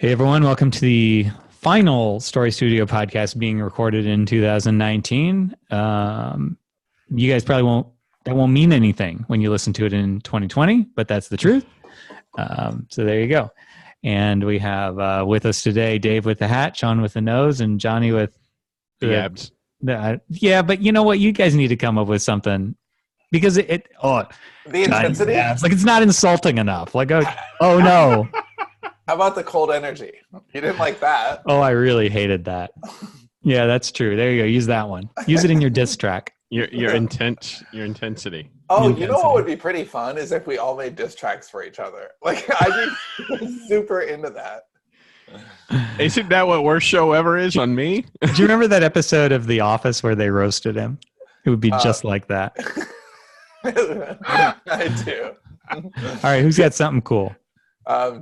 Hey everyone, welcome to the final Story Studio podcast being recorded in 2019. You guys probably won't mean anything when you listen to it in 2020, but that's the truth. So there you go. And we have with us today Dave with the hat, Sean with the nose, and Johnny with the abs. Yeah, but you know what? You guys need to come up with something because the intensity. Abs. Like it's not insulting enough. Like oh no. How about the cold energy? You didn't like that. Oh, I really hated that. Yeah, that's true. There you go. Use that one. Use it in your diss track. Your intensity. Oh, you know what would be pretty fun is if we all made diss tracks for each other. Like I'd be super into that. Isn't that what worst show ever is on me? Do you remember that episode of The Office where they roasted him? It would be just like that. I do. All right, who's got something cool?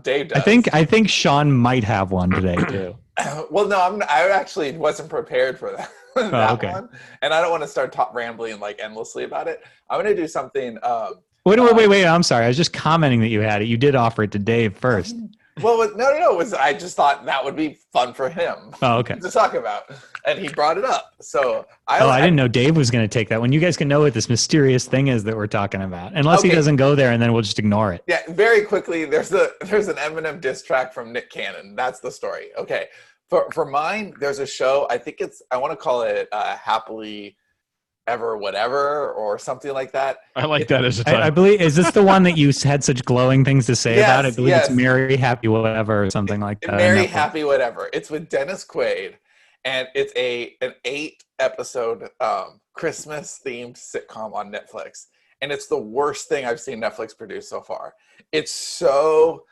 Dave does. I think Sean might have one today too. Well, no, I actually wasn't prepared for that, one, and I don't want to start rambling like endlessly about it. I'm going to do something. Wait! I'm sorry. I was just commenting that you had it. You did offer it to Dave first. Well, no. I just thought that would be fun for him. Oh, okay. To talk about, and he brought it up. So I didn't know Dave was going to take that one. You guys can know what this mysterious thing is that we're talking about, unless he doesn't go there, and then we'll just ignore it. Yeah, very quickly. There's an Eminem diss track from Nick Cannon. That's the story. Okay, for mine, there's a show. I want to call it Happily Ever Whatever or something like that. I like that as a title. I believe, is this the one that you had such glowing things to say about? I believe it's Merry Happy Whatever or something like that. Merry Happy Whatever. It's with Dennis Quaid, and it's an 8-episode Christmas themed sitcom on Netflix, and it's the worst thing I've seen Netflix produce so far. It's so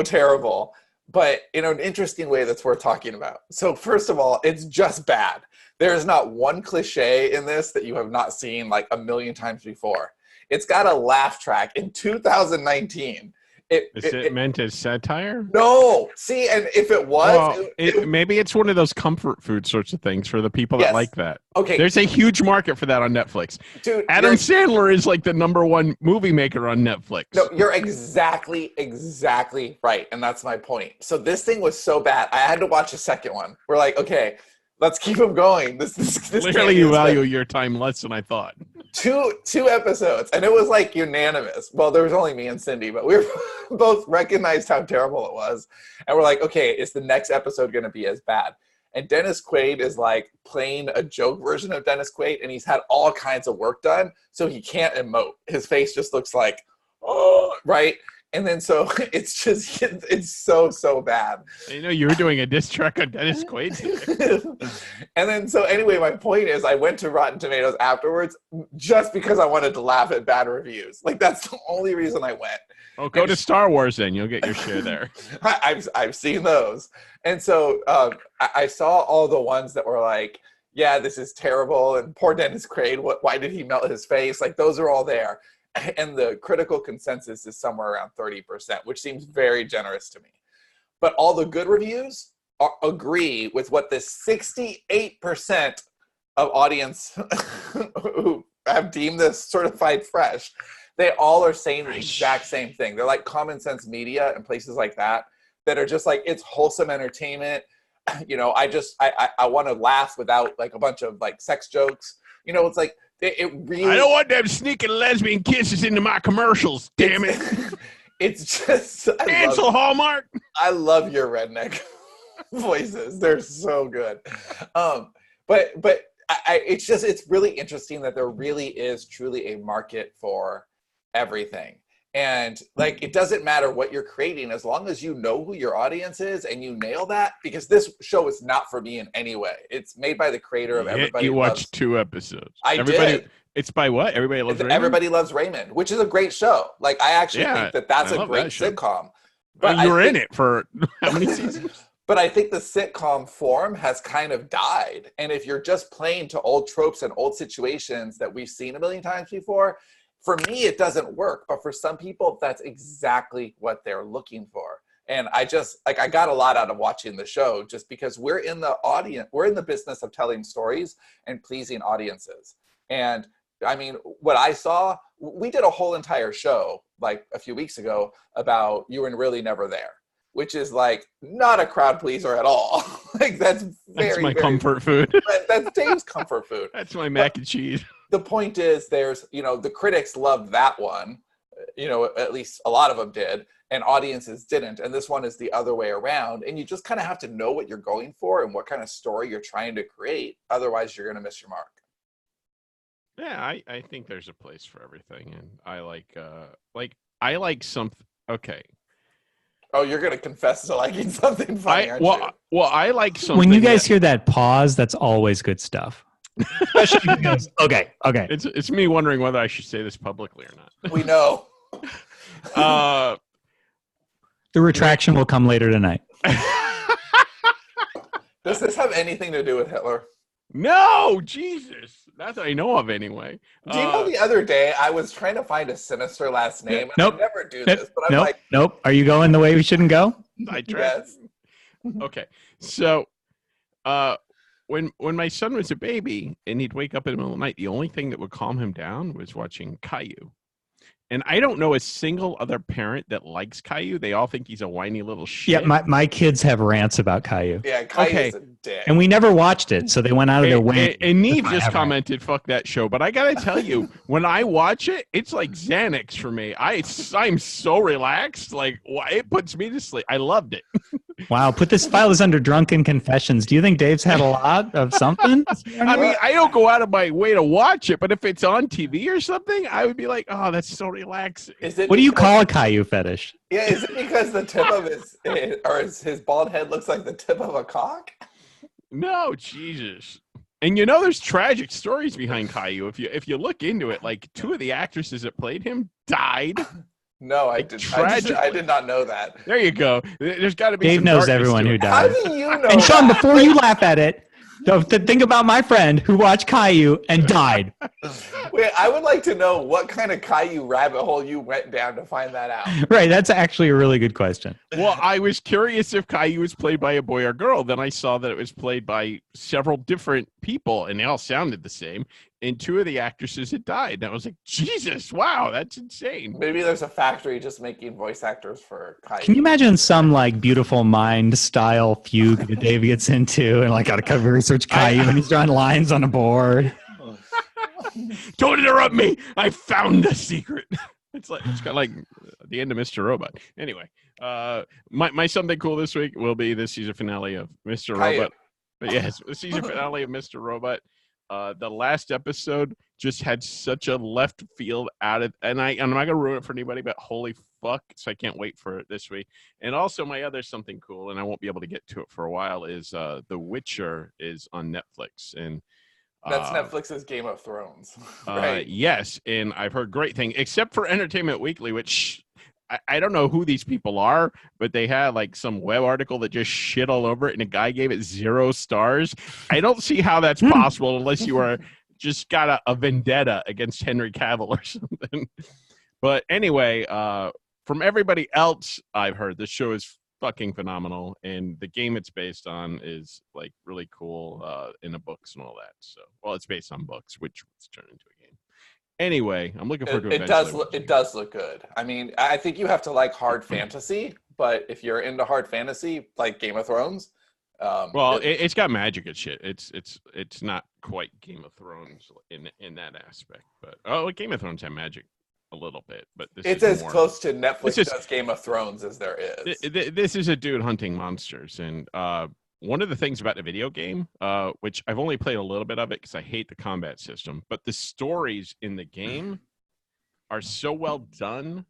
terrible, but in an interesting way that's worth talking about. So first of all, it's just bad. There is not one cliche in this that you have not seen like a million times before. It's got a laugh track in 2019. Is it meant as satire? No. See, and if it was... maybe it's one of those comfort food sorts of things for the people that like that. Okay. There's a huge market for that on Netflix. Dude, Adam Sandler is like the #1 movie maker on Netflix. No, you're exactly right. And that's my point. So this thing was so bad. I had to watch a second one. We're like, okay, let's keep them going. This clearly you value your time less than I thought. Two episodes, and it was like unanimous. Well, there was only me and Cindy, but we were both recognized how terrible it was, and we're like, okay, is the next episode going to be as bad? And Dennis Quaid is like playing a joke version of Dennis Quaid, and he's had all kinds of work done, so he can't emote. His face just looks like, oh, right. And then so it's so bad. You know, you were doing a diss track on Dennis Quaid. And then so anyway, my point is I went to Rotten Tomatoes afterwards just because I wanted to laugh at bad reviews. Like that's the only reason I went. Oh, go to Star Wars then. You'll get your share there. I've seen those. And so I saw all the ones that were like, yeah, this is terrible. And poor Dennis Quaid, why did he melt his face? Like those are all there. And the critical consensus is somewhere around 30%, which seems very generous to me. But all the good reviews agree with what the 68% of audience who have deemed this certified fresh, they all are saying the exact same thing. They're like Common Sense Media and places like that are just like, it's wholesome entertainment. You know, I want to laugh without like a bunch of like sex jokes. You know, it's like, it really, I don't want them sneaking lesbian kisses into my commercials. Damn it! It's just cancel Hallmark. I love your redneck voices; they're so good. But it's really interesting that there really is truly a market for everything, and like it doesn't matter what you're creating as long as you know who your audience is and you nail that. Because this show is not for me in any way. It's made by the creator of Everybody. You watched 2 episodes. I did. It's by what? Everybody Loves Raymond? Everybody Loves Raymond, which is a great show. Like I actually think that's a great sitcom. But you were in it for how many seasons? But I think the sitcom form has kind of died. And if you're just playing to old tropes and old situations that we've seen a million times before, for me, it doesn't work. But for some people, that's exactly what they're looking for. And I got a lot out of watching the show just because we're in the business of telling stories and pleasing audiences. And I mean, what I saw, we did a whole entire show like a few weeks ago about You Were Really Never There. which is like not a crowd pleaser at all. Like that's my comfort food. That's Dave's comfort food. That's my mac and cheese. The point is, there's, you know, the critics loved that one, you know, at least a lot of them did, and audiences didn't. And this one is the other way around. And you just kind of have to know what you're going for and what kind of story you're trying to create. Otherwise, you're going to miss your mark. Yeah, I think there's a place for everything, and I like something. Okay. Oh, you're going to confess to liking something funny, aren't you? Well, I like something. When you guys hear that pause, that's always good stuff. Especially if you guys, okay. It's me wondering whether I should say this publicly or not. We know. The retraction will come later tonight. Does this have anything to do with Hitler? No, Jesus. Not that I know of, anyway. Do you know the other day I was trying to find a sinister last name? And Nope. I never do this, but I'm like, nope. Are you going the way we shouldn't go? I tried. yes. Okay, so when my son was a baby and he'd wake up in the middle of the night, the only thing that would calm him down was watching Caillou. And I don't know a single other parent that likes Caillou. They all think he's a whiny little shit. Yeah, my kids have rants about Caillou. Yeah, Caillou's a dick. And we never watched it, so they went out of their way. And Neve just commented, fuck that show. But I got to tell you, when I watch it, it's like Xanax for me. I'm so relaxed. Like, it puts me to sleep. I loved it. Wow, file this under drunken confessions. Do you think Dave's had a lot of something? I mean, I don't go out of my way to watch it, but if it's on TV or something, I would be like, oh, that's so relaxing. What do you call a Caillou fetish? Yeah, is it because the tip of his bald head looks like the tip of a cock? No, Jesus. And you know, there's tragic stories behind Caillou. If you look into it, like 2 of the actresses that played him died. No, I did not know that. There you go. There's got to be. Dave knows everyone who died. How do you know? And Sean, before you laugh at it, think about my friend who watched Caillou and died. Wait, I would like to know what kind of Caillou rabbit hole you went down to find that out. Right, that's actually a really good question. Well, I was curious if Caillou was played by a boy or girl. Then I saw that it was played by several different people, and they all sounded the same. And 2 of the actresses had died. And I was like, Jesus, wow, that's insane. Maybe there's a factory just making voice actors for Caillou. Can you imagine some like Beautiful Mind style fugue that Dave gets into and like got to research Caillou and he's drawing lines on a board? Don't interrupt me. I found the secret. It's kind of like the end of Mr. Robot. Anyway, my something cool this week will be the season finale of Mr. Caillou. Robot. But yes, the season finale of Mr. Robot. The last episode just had such a left field added, and I'm not gonna ruin it for anybody, but holy fuck! So I can't wait for it this week. And also my other something cool, and I won't be able to get to it for a while, is The Witcher is on Netflix, and that's Netflix's Game of Thrones, right? Yes, and I've heard great things, except for Entertainment Weekly, which I don't know who these people are, but they had like some web article that just shit all over it, and a guy gave it 0 stars. I don't see how that's possible unless you are just got a vendetta against Henry Cavill or something. But anyway, from everybody else I've heard, this show is fucking phenomenal, and the game it's based on is like really cool in the books and all that. So, well, it's based on books, which was turned into a game. Anyway, I'm looking forward to it. It does look good. I mean, I think you have to like hard fantasy, but if you're into hard fantasy, like Game of Thrones, it's got magic and shit. It's not quite Game of Thrones in that aspect, but Game of Thrones had magic a little bit, but it's as close to Netflix does Game of Thrones as there is. This is a dude hunting monsters, and one of the things about the video game, which I've only played a little bit of it because I hate the combat system, but the stories in the game are so well done.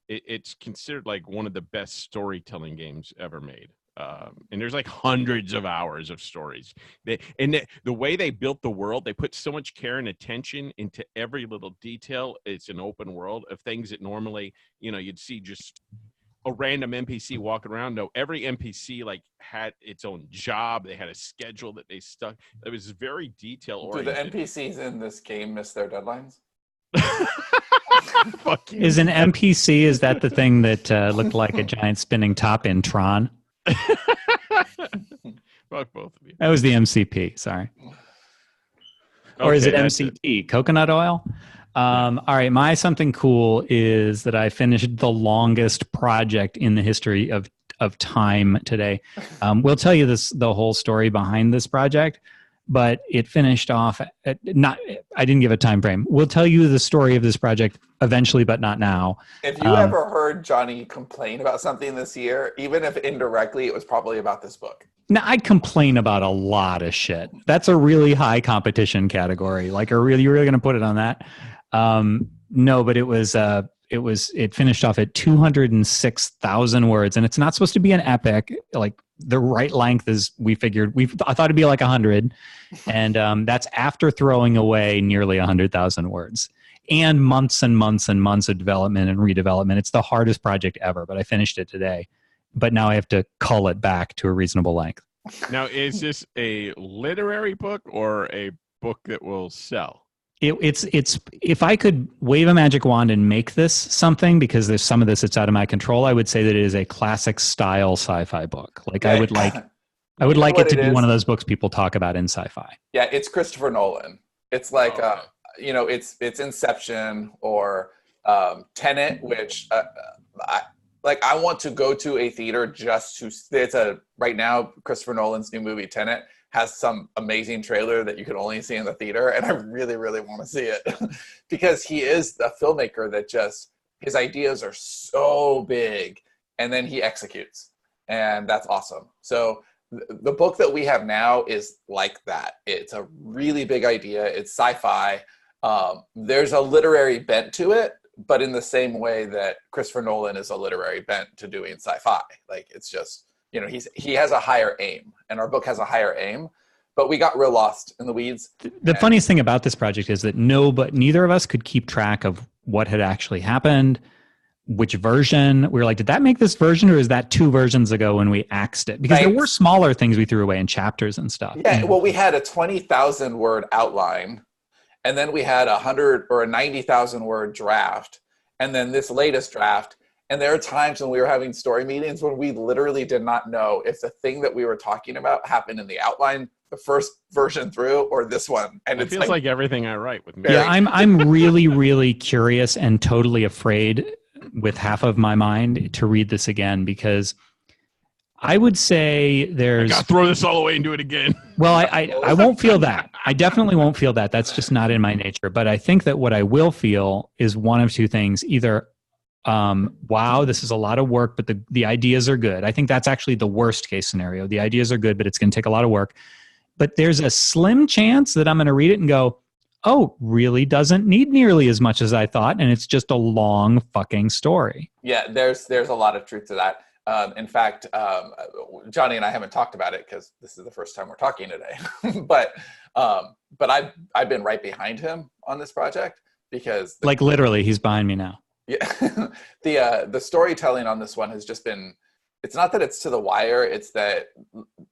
It's considered like one of the best storytelling games ever made. And there's like hundreds of hours of stories. The way they built the world, they put so much care and attention into every little detail. It's an open world of things that normally, you'd see just a random NPC walking around. No, every NPC like had its own job. They had a schedule that they stuck. It was very detail oriented. Do the NPCs in this game miss their deadlines? Is an NPC, is that the thing that looked like a giant spinning top in Tron? Fuck both of you. That was the MCP, sorry. Or is it MCT, coconut oil? All right, my something cool is that I finished the longest project in the history of time today. We'll tell you the whole story behind this project, but it finished off at not. I didn't give a time frame. We'll tell you the story of this project eventually, but not now. If you ever heard Johnny complain about something this year, even if indirectly, it was probably about this book. Now, I complain about a lot of shit. That's a really high competition category. Like, you're really going to put it on that? No, but it finished off at 206,000 words, and it's not supposed to be an epic. Like, the right length is, I thought it'd be like 100, and that's after throwing away nearly 100,000 words and months and months and months of development and redevelopment. It's the hardest project ever, but I finished it today. But now I have to cull it back to a reasonable length. Now, is this a literary book or a book that will sell? It's if I could wave a magic wand and make this something, because there's some of this that's out of my control, I would say that it is a classic style sci-fi book. Like, I would like it to be one of those books people talk about in sci-fi. Yeah, it's Christopher Nolan. It's like it's Inception or Tenet, which I want to go to a theater just to. Right now, Christopher Nolan's new movie Tenet has some amazing trailer that you can only see in the theater, and I really, really want to see it because he is a filmmaker that his ideas are so big, and then he executes, and that's awesome. So the book that we have now is like that. It's a really big idea. It's sci-fi. There's a literary bent to it, but in the same way that Christopher Nolan is a literary bent to doing sci-fi. Like, it's just, he has a higher aim, and our book has a higher aim, but we got real lost in the weeds. The funniest thing about this project is that neither of us could keep track of what had actually happened, which version. We were like, did that make this version, or is that 2 versions ago when we axed it? Because there were smaller things we threw away in chapters and stuff. Yeah, well, we had a 20,000 word outline, and then we had 100 or a 90,000 word draft, and then this latest draft. And there are times when we were having story meetings when we literally did not know if the thing that we were talking about happened in the outline, the first version through, or this one. And it feels like everything I write with me. Yeah, I'm really, really curious and totally afraid with half of my mind to read this again, because I would say I gotta throw this all away and do it again. Well, I won't feel that. I definitely won't feel that. That's just not in my nature. But I think that what I will feel is one of 2 things. Either, wow, this is a lot of work, but the ideas are good. I think that's actually the worst case scenario. The ideas are good, but it's going to take a lot of work. But there's a slim chance that I'm going to read it and go, oh, really doesn't need nearly as much as I thought, and it's just a long fucking story. Yeah, there's a lot of truth to that. In fact, Johnny and I haven't talked about it because this is the first time we're talking today. but I've been right behind him on this project because literally, he's behind me now. Yeah, the storytelling on this one has just been. It's not that it's to the wire. It's that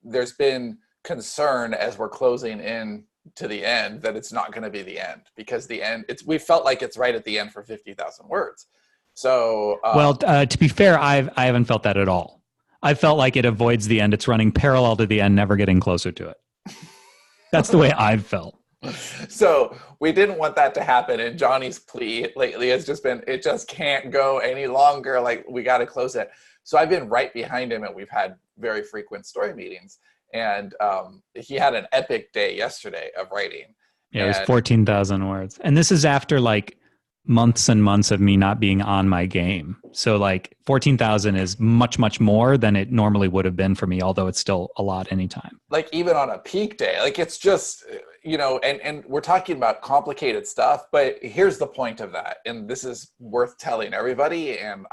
there's been concern as we're closing in to the end that it's not going to be the end, because the end. We felt like it's right at the end for 50,000 words. So to be fair, I haven't felt that at all. I felt like it avoids the end. It's running parallel to the end, never getting closer to it. That's the way I've felt. So we didn't want that to happen. And Johnny's plea lately has just been, it just can't go any longer. Like, we got to close it. So I've been right behind him, and we've had very frequent story meetings. And he had an epic day yesterday of writing. Yeah, it was 14,000 words. And this is after like months and months of me not being on my game. So like 14,000 is much, much more than it normally would have been for me, although it's still a lot anytime. Like, even on a peak day, like, it's just, and we're talking about complicated stuff, but here's the point of that. And this is worth telling everybody. And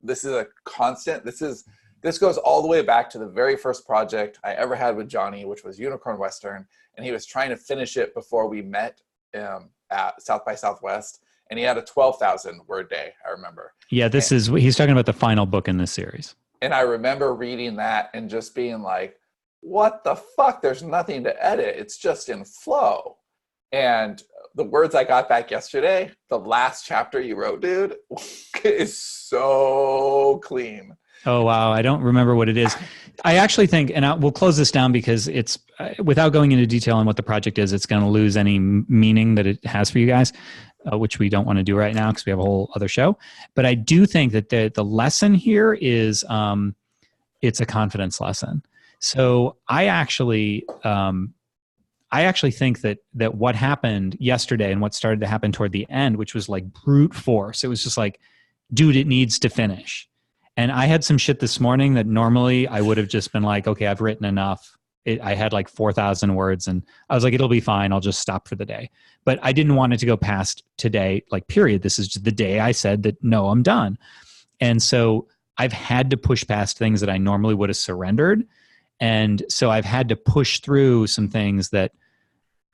this is a constant, this goes all the way back to the very first project I ever had with Johnny, which was Unicorn Western. And he was trying to finish it before we met at South by Southwest. And he had a 12,000 word day, I remember. Yeah, he's talking about the final book in this series. And I remember reading that and just being like, what the fuck? There's nothing to edit. It's just in flow. And the words I got back yesterday, the last chapter you wrote, dude, is so clean. Oh, wow. I don't remember what it is. I actually think, and we'll close this down because it's, without going into detail on what the project is, it's going to lose any meaning that it has for you guys, which we don't want to do right now because we have a whole other show. But I do think that the lesson here is it's a confidence lesson. So I actually think that what happened yesterday and what started to happen toward the end, which was like brute force, it was just like, dude, it needs to finish. And I had some shit this morning that normally I would have just been like, okay, I've written enough. I had like 4,000 words and I was like, it'll be fine. I'll just stop for the day. But I didn't want it to go past today, like period. This is just the day I said that, no, I'm done. And so I've had to push past things that I normally would have surrendered. And so I've had to push through some things that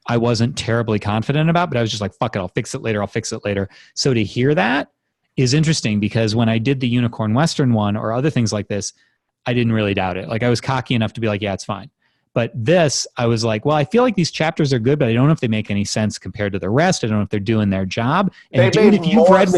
I wasn't terribly confident about, but I was just like, fuck it, I'll fix it later. So to hear that is interesting because when I did the Unicorn Western one or other things like this, I didn't really doubt it. Like I was cocky enough to be like, yeah, it's fine. But this, I was like, well, I feel like these chapters are good, but I don't know if they make any sense compared to the rest. I don't know if they're doing their job. And They dude, if you've read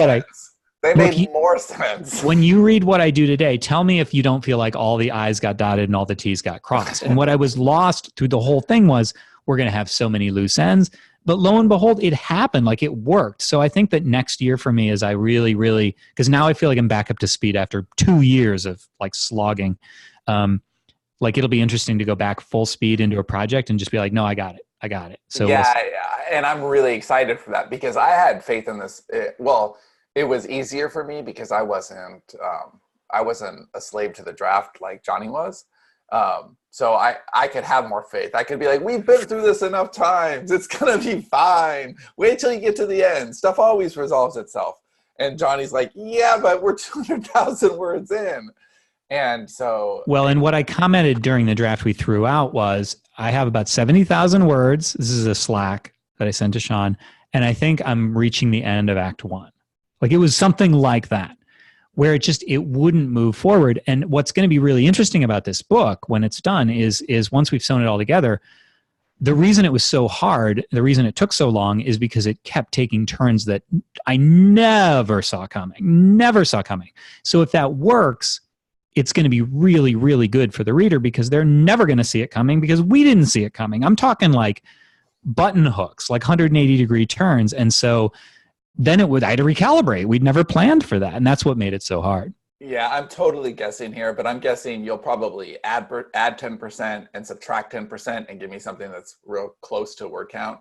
more sense. When you read what I do today, tell me if you don't feel like all the I's got dotted and all the T's got crossed. And what I was lost through the whole thing was we're going to have so many loose ends. But lo and behold, it happened. Like it worked. So I think that next year for me is I really, really, because now I feel like I'm back up to speed after 2 years of like slogging. Like it'll be interesting to go back full speed into a project and just be like, no, I got it. So yeah, and I'm really excited for that because I had faith in this. It was easier for me because I wasn't a slave to the draft like Johnny was. So I could have more faith. I could be like, we've been through this enough times. It's going to be fine. Wait till you get to the end. Stuff always resolves itself. And Johnny's like, yeah, but we're 200,000 words in. And so. Well, and what I commented during the draft we threw out was I have about 70,000 words. This is a Slack that I sent to Sean. And I think I'm reaching the end of Act 1. Like it was something like that, where it wouldn't move forward. And what's going to be really interesting about this book when it's done is once we've sewn it all together, the reason it was so hard, the reason it took so long is because it kept taking turns that I never saw coming. So if that works, it's going to be really, really good for the reader because they're never going to see it coming because we didn't see it coming. I'm talking like button hooks, like 180-degree turns. And so then I had to recalibrate. We'd never planned for that. And that's what made it so hard. Yeah, I'm totally guessing here, but I'm guessing you'll probably add 10% and subtract 10% and give me something that's real close to word count.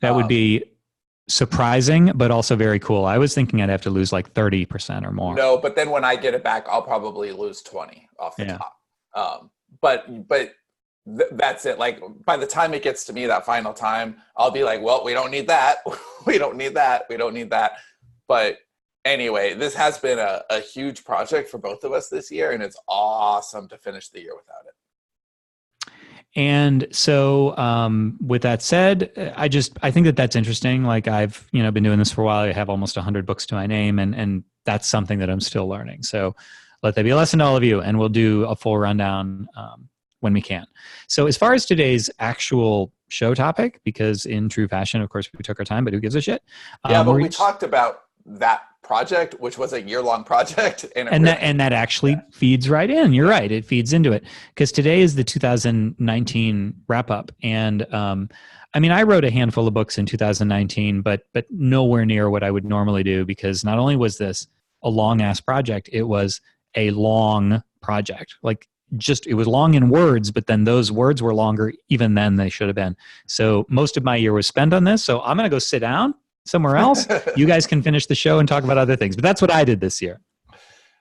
That would be surprising, but also very cool. I was thinking I'd have to lose like 30% or more. No, but then when I get it back, I'll probably lose 20 off the top. But that's it. Like by the time it gets to me that final time, I'll be like, well, we don't need that. We don't need that. But anyway, this has been a huge project for both of us this year, and it's awesome to finish the year without it. And so with that said, I think that's interesting. Like I've, been doing this for a while. I have almost 100 books to my name, and that's something that I'm still learning. So let that be a lesson to all of you, and we'll do a full rundown when we can. So as far as today's actual show topic, because in true fashion, of course, we took our time, but who gives a shit? But we talked about that project, which was a year-long project. And that actually feeds right in. You're right. It feeds into it. Because today is the 2019 wrap-up. And I wrote a handful of books in 2019, but nowhere near what I would normally do, because not only was this a long-ass project, it was a long project. Like, it was long in words, but then those words were longer even than they should have been. So most of my year was spent on this. So I'm going to go sit down somewhere else. You guys can finish the show and talk about other things. But that's what I did this year.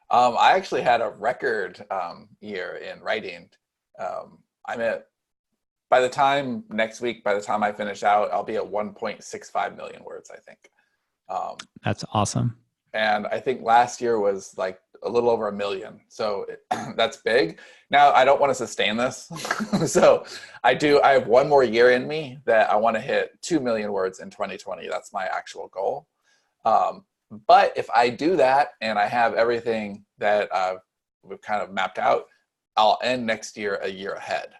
I actually had a record year in writing. By the time next week, by the time I finish out, I'll be at 1.65 million words, I think. That's awesome. And I think last year was like a little over 1 million. So that's big. Now, I don't want to sustain this. So I have one more year in me that I want to hit 2 million words in 2020. That's my actual goal. But if I do that and I have everything that we've kind of mapped out, I'll end next year a year ahead.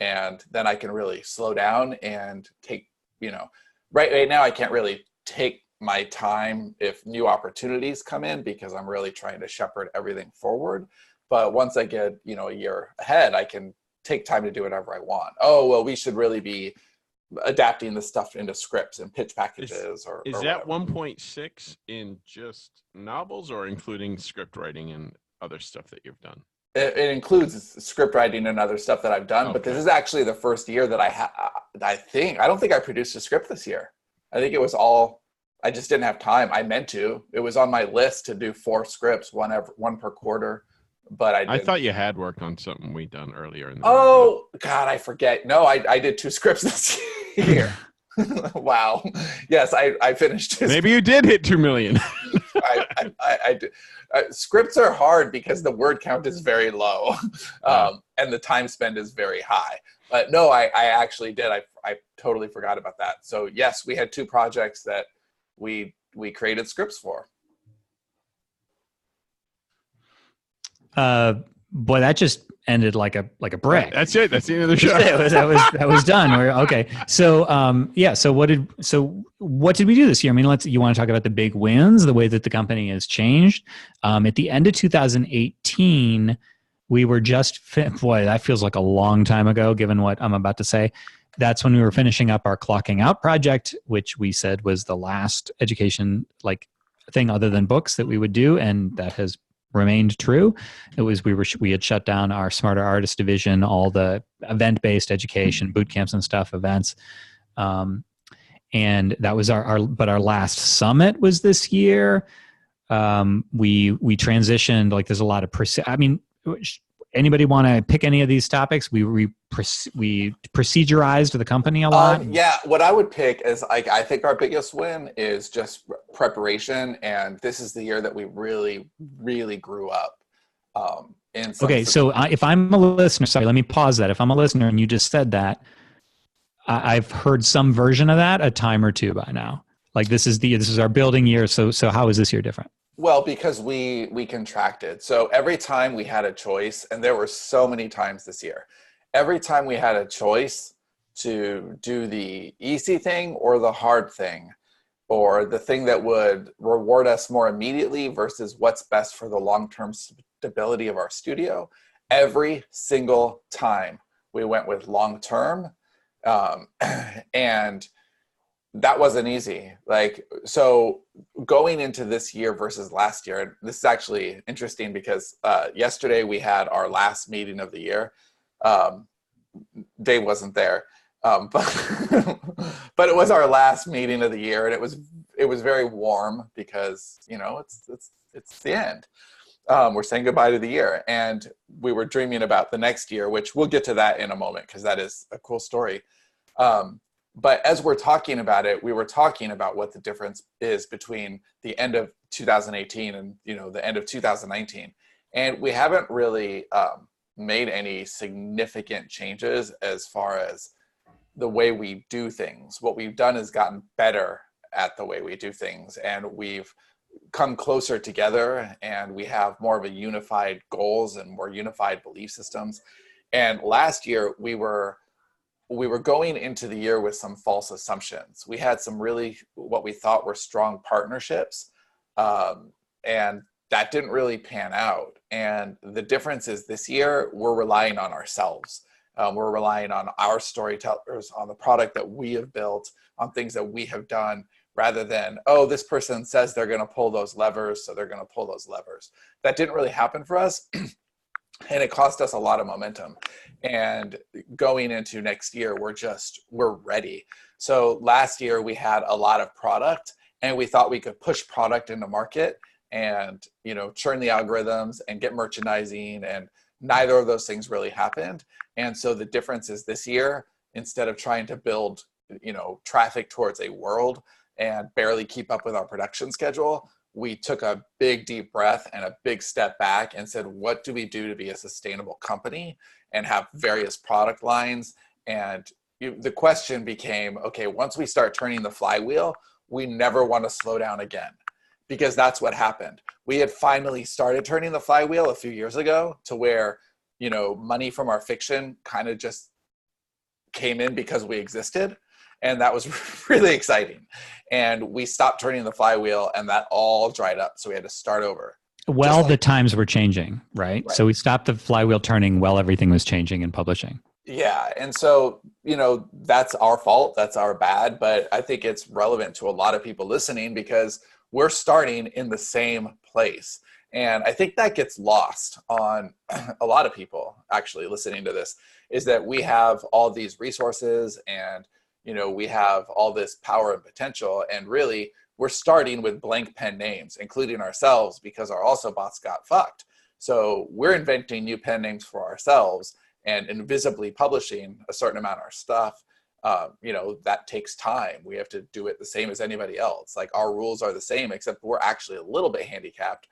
And then I can really slow down and take, right now I can't really take my time if new opportunities come in because I'm really trying to shepherd everything forward. But once I get, a year ahead, I can take time to do whatever I want. Oh, well, we should really be adapting the stuff into scripts and pitch packages Is that 1.6 in just novels or including script writing and other stuff that you've done? It includes script writing and other stuff that I've done, Okay. But this is actually the first year that I don't think I produced a script this year. I think it was all, I just didn't have time. I meant to. It was on my list to do 4 scripts, one per quarter, but I didn't. I thought you had worked on something we done earlier in the Oh, God, I forget. No, I did 2 scripts this year. Wow. Yes, I finished. Maybe you did hit 2 million. I did. Scripts are hard because the word count is very low, and the time spent is very high. But no, I actually did. I totally forgot about that. So yes, we had 2 projects that we created scripts for. Boy, that just ended like a brick. That's it. That's the end of the show. that was done. Okay. So So what did we do this year? I mean, you want to talk about the big wins, the way that the company has changed. At the end of 2018, we were boy, that feels like a long time ago, given what I'm about to say. That's when we were finishing up our clocking out project, which we said was the last education thing other than books that we would do, and that has remained true. It was we had shut down our Smarter Artist division, all the event-based education, boot camps and stuff, events, and that was our last summit was this year. We transitioned. There's a lot of anybody want to pick any of these topics? We procedurized the company a lot. Yeah, what I would pick is I think our biggest win is just preparation, and this is the year that we really, really grew up. So if I'm a listener, sorry, let me pause that. If I'm a listener and you just said that, I've heard some version of that a time or 2 by now. This is our building year. So how is this year different? Well, because we contracted. So every time we had a choice, and there were so many times this year, every time we had a choice to do the easy thing or the hard thing, or the thing that would reward us more immediately versus what's best for the long-term stability of our studio, every single time we went with long-term, and that wasn't easy. So going into this year versus last year, and this is actually interesting because yesterday we had our last meeting of the year. Dave wasn't there, but it was our last meeting of the year, and it was very warm because it's the end. We're saying goodbye to the year, and we were dreaming about the next year, which we'll get to that in a moment because that is a cool story. But as we're talking about it, we were talking about what the difference is between the end of 2018 and the end of 2019, and we haven't really made any significant changes as far as the way we do things. What we've done is gotten better at the way we do things, and we've come closer together, and we have more of a unified goals and more unified belief systems. And last year we were going into the year with some false assumptions. We had some really what we thought were strong partnerships, and that didn't really pan out. And the difference is this year we're relying on ourselves. We're relying on our storytellers, on the product that we have built, on things that we have done, rather than, oh, this person says they're going to pull those levers, so they're going to pull those levers. That didn't really happen for us. And it cost us a lot of momentum. And going into next year, we're ready. So last year we had a lot of product, and we thought we could push product into market and, churn the algorithms and get merchandising, and neither of those things really happened. And so the difference is this year, instead of trying to build, traffic towards a world and barely keep up with our production schedule, we took a big deep breath and a big step back and said, what do we do to be a sustainable company and have various product lines? And the question became, okay, once we start turning the flywheel, we never want to slow down again, because that's what happened. We had finally started turning the flywheel a few years ago to where, money from our fiction kind of just came in because we existed. And that was really exciting. And we stopped turning the flywheel, and that all dried up. So we had to start over. Well, the times were changing, right? So we stopped the flywheel turning while everything was changing in publishing. Yeah. And so, that's our fault. That's our bad. But I think it's relevant to a lot of people listening because we're starting in the same place. And I think that gets lost on a lot of people actually listening to this, is that we have all these resources and, we have all this power and potential. And really, we're starting with blank pen names, including ourselves, because our also bots got fucked. So we're inventing new pen names for ourselves and invisibly publishing a certain amount of our stuff. That takes time. We have to do it the same as anybody else. Like, our rules are the same, except we're actually a little bit handicapped.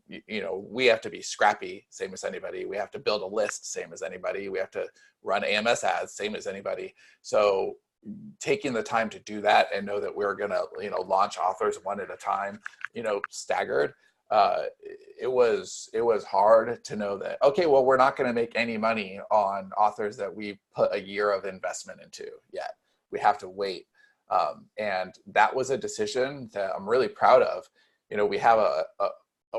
We have to be scrappy, same as anybody. We have to build a list, same as anybody. We have to run AMS ads, same as anybody. So taking the time to do that and know that we're going to, launch authors one at a time, staggered. It was hard to know that, okay, well, we're not going to make any money on authors that we put a year of investment into yet. We have to wait. And that was a decision that I'm really proud of. We have a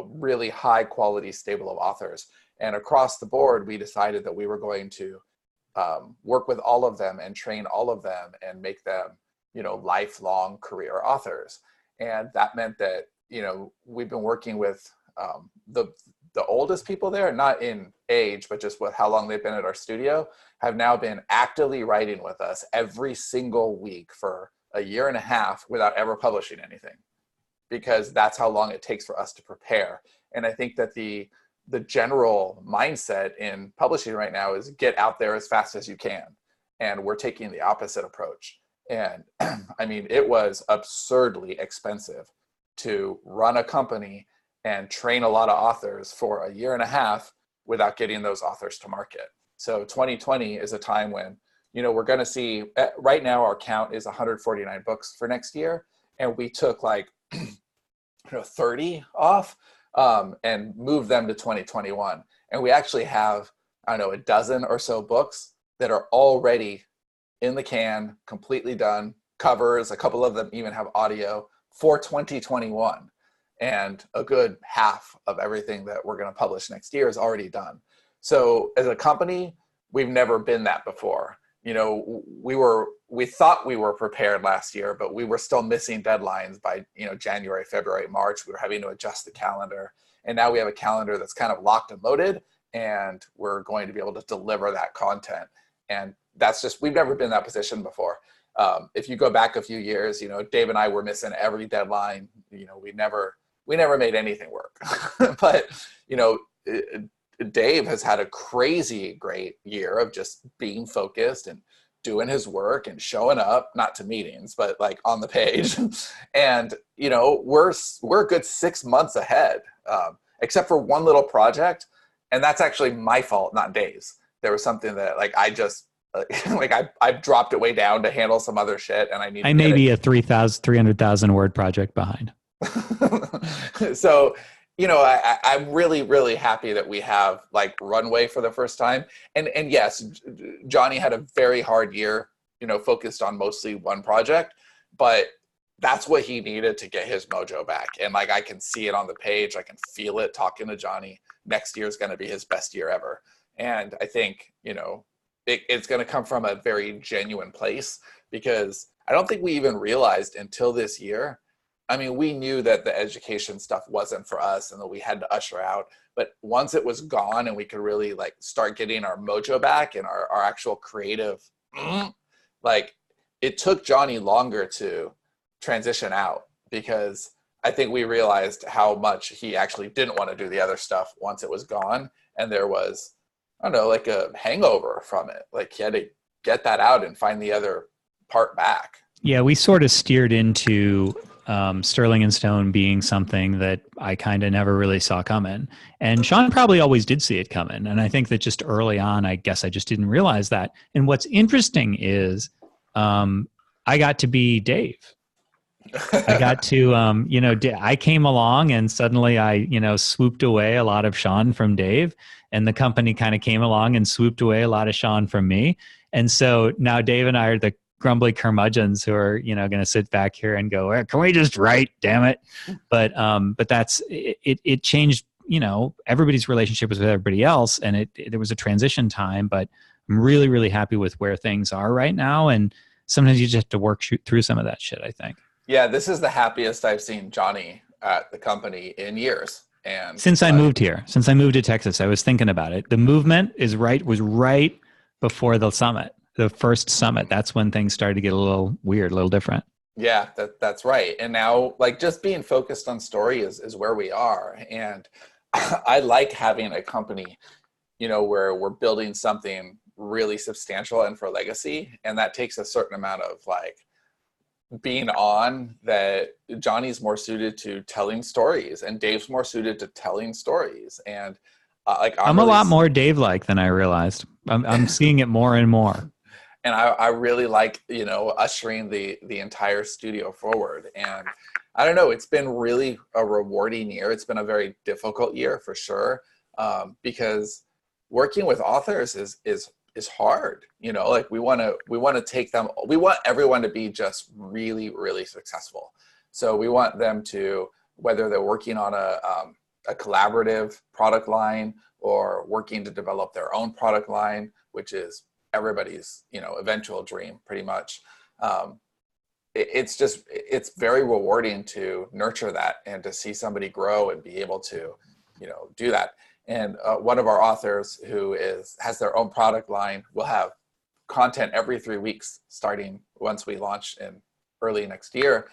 really high quality stable of authors, and across the board, we decided that we were going to work with all of them and train all of them and make them, lifelong career authors. And that meant that, we've been working with the oldest people there, not in age, but just with how long they've been at our studio, have now been actively writing with us every single week for a year and a half without ever publishing anything, because that's how long it takes for us to prepare. And I think that the general mindset in publishing right now is get out there as fast as you can. And we're taking the opposite approach. And I mean, it was absurdly expensive to run a company and train a lot of authors for a year and a half without getting those authors to market. So 2020 is a time when, we're going to see, right now our count is 149 books for next year. And we took 30 off and moved them to 2021. And we actually have, a dozen or so books that are already in the can, completely done, covers, a couple of them even have audio for 2021. And a good half of everything that we're going to publish next year is already done. So as a company, we've never been that before. We thought we were prepared last year, but we were still missing deadlines by, January, February, March. We were having to adjust the calendar. And now we have a calendar that's kind of locked and loaded, and we're going to be able to deliver that content. And that's just, we've never been in that position before. If you go back a few years, Dave and I were missing every deadline. We never made anything work. But, Dave has had a crazy great year of just being focused and doing his work and showing up, not to meetings, but on the page. And, we're a good 6 months ahead, except for one little project. And that's actually my fault, not Dave's. There was something that I just, I dropped it way down to handle some other shit, and I may be a 300,000 word project behind. So, I'm really, really happy that we have runway for the first time. And yes, Johnny had a very hard year, focused on mostly one project, but that's what he needed to get his mojo back. And I can see it on the page. I can feel it talking to Johnny. Next year is going to be his best year ever. And I think, it's going to come from a very genuine place, because I don't think we even realized until this year. I mean, we knew that the education stuff wasn't for us and that we had to usher out. But once it was gone and we could really start getting our mojo back and our actual creative, it took Johnny longer to transition out, because I think we realized how much he actually didn't want to do the other stuff once it was gone. And there was, a hangover from it. He had to get that out and find the other part back. Yeah, we sort of steered into Sterling and Stone being something that I kind of never really saw coming. And Sean probably always did see it coming. And I think that just early on, I guess I just didn't realize that. And what's interesting is I got to be Dave. I got to, I came along and suddenly I, swooped away a lot of Sean from Dave, and the company kind of came along and swooped away a lot of Sean from me. And so now Dave and I are grumbly curmudgeons who are, going to sit back here and go, can we just write, damn it? But that's, it changed, everybody's relationship with everybody else. And there was a transition time, but I'm really, really happy with where things are right now. And sometimes you just have to work through some of that shit, I think. Yeah, this is the happiest I've seen Johnny at the company in years. And since I moved here, since I moved to Texas, I was thinking about it. The movement was right before the summit, the first summit. That's when things started to get a little weird, a little different. Yeah, that's right. And now, like, just being focused on story is where we are. And I like having a company, where we're building something really substantial and for legacy. And that takes a certain amount of being on that. Johnny's more suited to telling stories and Dave's more suited to telling stories. And I'm really, a lot more Dave-like than I realized. I'm seeing it more and more. And I really like, ushering the entire studio forward. And I don't know, it's been really a rewarding year. It's been a very difficult year for sure. Because working with authors is hard. We want to take them, we want everyone to be just really, really successful. So we want them to, whether they're working on a collaborative product line or working to develop their own product line, which is everybody's, eventual dream pretty much. It's very rewarding to nurture that and to see somebody grow and be able to, do that. And one of our authors who has their own product line will have content every 3 weeks, starting once we launch in early next year.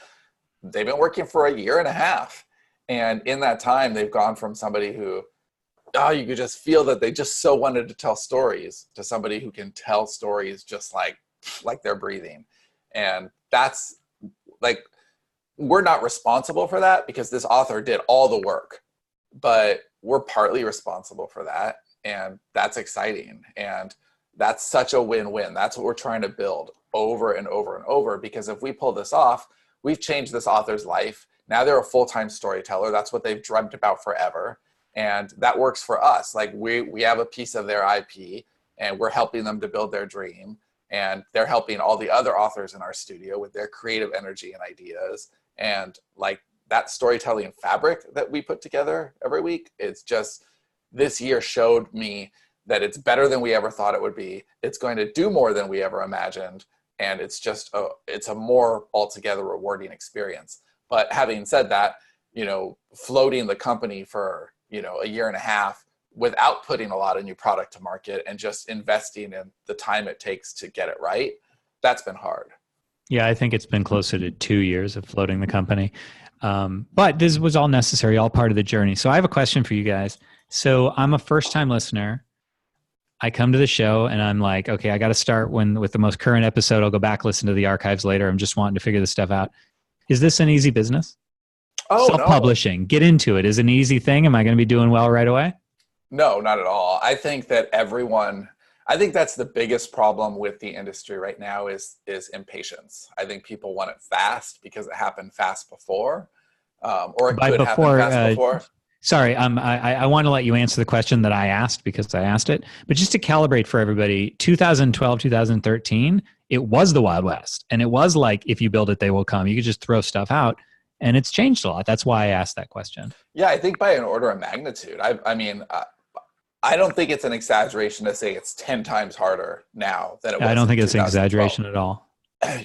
They've been working for 1.5 years. And in that time, they've gone from somebody who, you could just feel that they just so wanted to tell stories, to somebody who can tell stories just like they're breathing. And that's we're not responsible for that because this author did all the work, but we're partly responsible for that. And that's exciting. And that's such a win-win. That's what we're trying to build over and over and over, because if we pull this off, we've changed this author's life. Now they're a full-time storyteller. That's what they've dreamt about forever. And that works for us. We have a piece of their IP and we're helping them to build their dream. And they're helping all the other authors in our studio with their creative energy and ideas. And that storytelling fabric that we put together every week, it's just, this year showed me that it's better than we ever thought it would be. It's going to do more than we ever imagined. And it's just, it's a more altogether rewarding experience. But having said that, floating the company for, 1.5 years without putting a lot of new product to market and just investing in the time it takes to get it right, that's been hard. Yeah, I think it's been closer to 2 years of floating the company. But this was all necessary, all part of the journey. So I have a question for you guys. So I'm a first-time listener. I come to the show and I'm like, okay, I got to start with the most current episode. I'll go back, listen to the archives later. I'm just wanting to figure this stuff out. Is this an easy business? Oh, self-publishing, no. Get into it. Is it an easy thing? Am I going to be doing well right away? No, not at all. I think that I think that's the biggest problem with the industry right now is impatience. I think people want it fast because it happened fast before, or it could happen fast before. Sorry, I want to let you answer the question that I asked because I asked it. But just to calibrate for everybody, 2012, 2013, it was the Wild West. And it was like, if you build it, they will come. You could just throw stuff out. And it's changed a lot. That's why I asked that question. Yeah, I think by an order of magnitude. I don't think it's an exaggeration to say it's 10 times harder now than it was. I don't think it's an exaggeration at all. And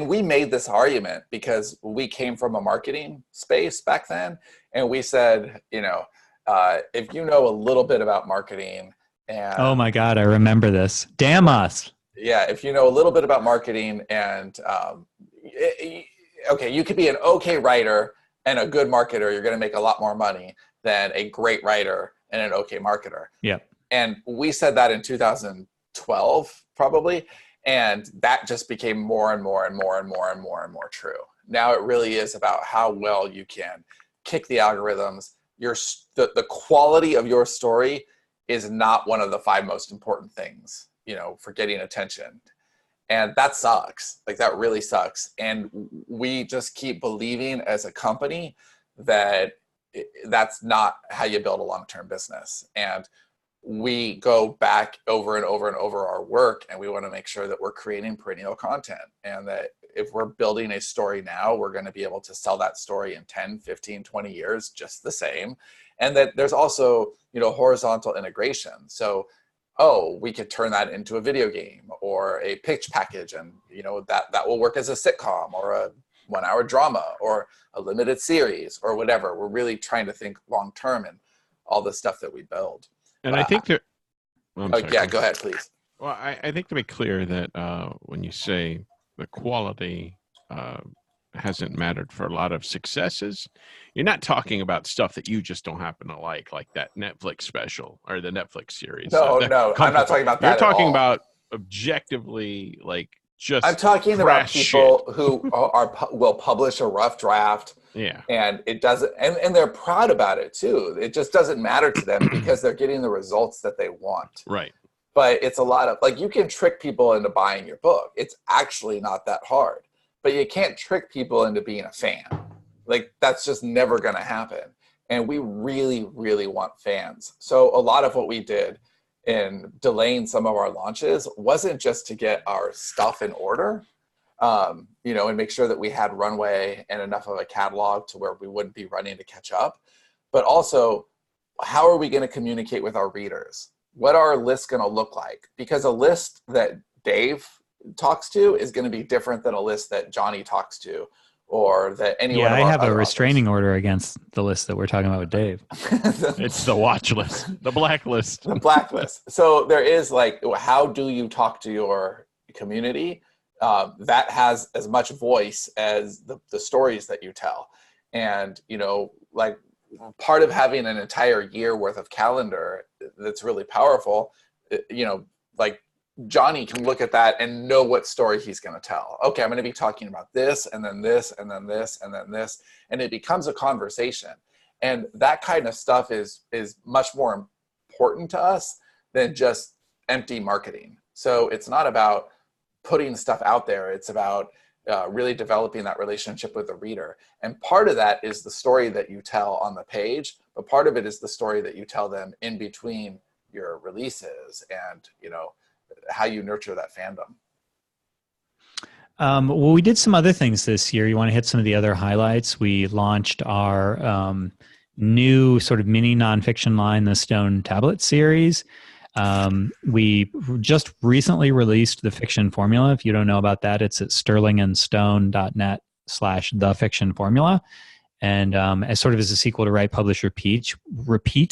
we made this argument because we came from a marketing space back then. And we said, if you know a little bit about marketing and... Oh my God, I remember this. Damn us. Yeah, if you know a little bit about marketing and... you could be an okay writer and a good marketer. You're going to make a lot more money than a great writer and an okay marketer. Yeah. And we said that in 2012, probably. And that just became more and more and more and more and more and more true. Now it really is about how well you can kick the algorithms. The quality of your story is not one of the 5 most important things, for getting attention. And that sucks. That really sucks. And we just keep believing as a company that that's not how you build a long-term business. And we go back over and over and over our work, and we want to make sure that we're creating perennial content, and that if we're building a story now, we're going to be able to sell that story in 10, 15, 20 years just the same. And that there's also, horizontal integration. So, we could turn that into a video game or a pitch package, and that will work as a sitcom or a 1-hour drama or a limited series or whatever. We're really trying to think long term in all the stuff that we build. And I think that. Yeah, go ahead, please. Well, I think to be clear that when you say the quality hasn't mattered for a lot of successes, you're not talking about stuff that you just don't happen to like that Netflix special or the Netflix series. No, I'm not talking about that. You're talking about objectively, like, just. I'm talking about people who will publish a rough draft. Yeah. And it doesn't, and they're proud about it too. It just doesn't matter to them because they're getting the results that they want. Right. But it's a lot of, like, you can trick people into buying your book. It's actually not that hard. But you can't trick people into being a fan. Like, that's just never going to happen. And we really, really want fans. So a lot of what we did in delaying some of our launches wasn't just to get our stuff in order, and make sure that we had runway and enough of a catalog to where we wouldn't be running to catch up. But also, how are we going to communicate with our readers? What are our lists going to look like? Because a list that Dave talks to is going to be different than a list that Johnny talks to, or that anyone. Yeah, I have a restraining order against the list that we're talking about with Dave. It's the watch list, the blacklist. The blacklist. So there is, like, how do you talk to your community? That has as much voice as the stories that you tell. And, like, part of having an entire year worth of calendar that's really powerful, like, Johnny can look at that and know what story he's going to tell. Okay, I'm going to be talking about this, and then this, and then this, and then this. And it becomes a conversation. And that kind of stuff is much more important to us than just empty marketing. So it's not about putting stuff out there. It's about really developing that relationship with the reader. And part of that is the story that you tell on the page, but part of it is the story that you tell them in between your releases and, how you nurture that fandom. Well, we did some other things this year. You want to hit some of the other highlights? We launched our new sort of mini nonfiction line, the Stone Tablet series. We just recently released the fiction formula. If you don't know about that, it's at sterlingandstone.net/thefictionformula. And as sort of as a sequel to Write, Publish, Repeat,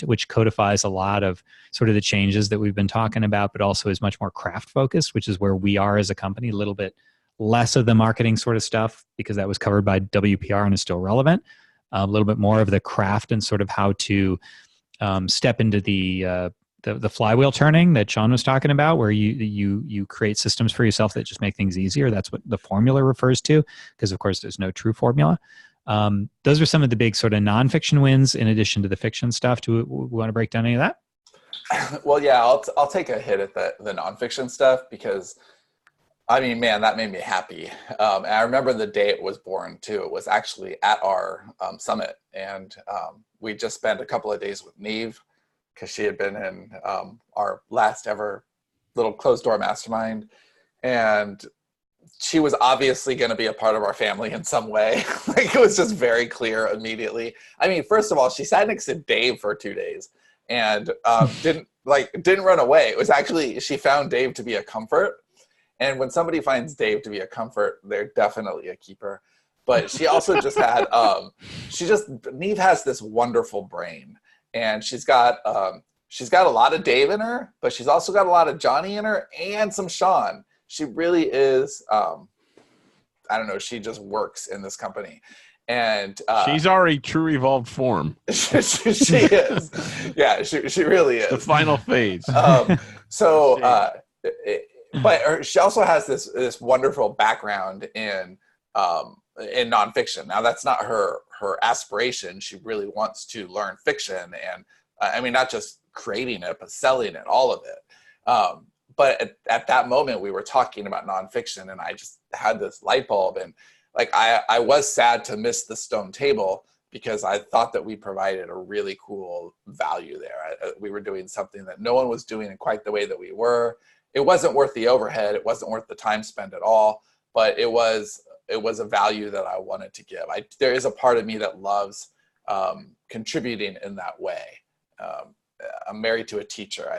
which codifies a lot of sort of the changes that we've been talking about, but also is much more craft focused, which is where we are as a company, a little bit less of the marketing sort of stuff because that was covered by WPR and is still relevant. A little bit more of the craft and sort of how to step into the flywheel turning that Sean was talking about, where you create systems for yourself that just make things easier. That's what the formula refers to, because of course there's no true formula. Those are some of the big sort of nonfiction wins in addition to the fiction stuff. Do we want to break down any of that? Well, yeah, I'll take a hit at the nonfiction stuff because, I mean, man, that made me happy. And I remember the day it was born too. It was actually at our summit, and we just spent a couple of days with Neve because she had been in our last ever little closed door mastermind, and she was obviously going to be a part of our family in some way. Like, it was just very clear immediately. I mean, first of all, she sat next to Dave for 2 days and didn't run away. It was actually, she found Dave to be a comfort. And when somebody finds Dave to be a comfort, they're definitely a keeper. But she also just had, Neve has this wonderful brain, and she's got a lot of Dave in her, but she's also got a lot of Johnny in her and some Sean. She really is, I don't know, she just works in this company. And she's already true evolved form. she is. Yeah, she really is. The final phase. But she also has this wonderful background in nonfiction. Now, that's not her aspiration. She really wants to learn fiction, and I mean, not just creating it, but selling it, all of it. But at that moment, we were talking about nonfiction, and I just had this light bulb. And like, I was sad to miss the Stone Table, because I thought that we provided a really cool value there. We were doing something that no one was doing in quite the way that we were. It wasn't worth the overhead. It wasn't worth the time spent at all, but it was a value that I wanted to give. There is a part of me that loves contributing in that way. I'm married to a teacher.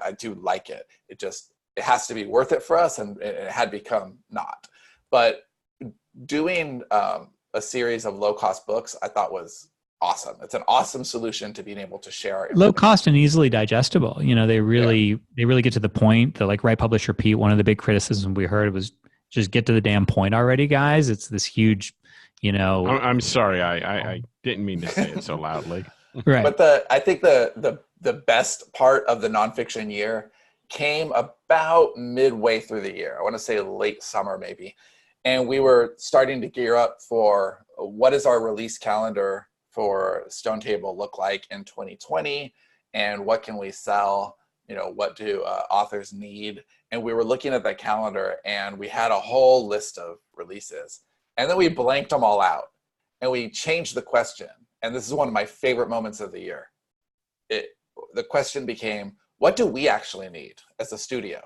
I do like it. It has to be worth it for us, and it had become not. But doing a series of low-cost books, I thought was awesome. It's an awesome solution to being able to share. Low cost and easily digestible. They really get to the point. The like write, publish, repeat. One of the big criticisms we heard was just get to the damn point already, guys. It's this huge, I'm sorry. I didn't mean to say it so loudly. Right. But I think the best part of the nonfiction year came about midway through the year. I want to say late summer maybe. And we were starting to gear up for what is our release calendar for Stone Table look like in 2020, and what can we sell? What do authors need? And we were looking at that calendar, and we had a whole list of releases. And then we blanked them all out, and we changed the question. And this is one of my favorite moments of the year. The question became, what do we actually need as a studio?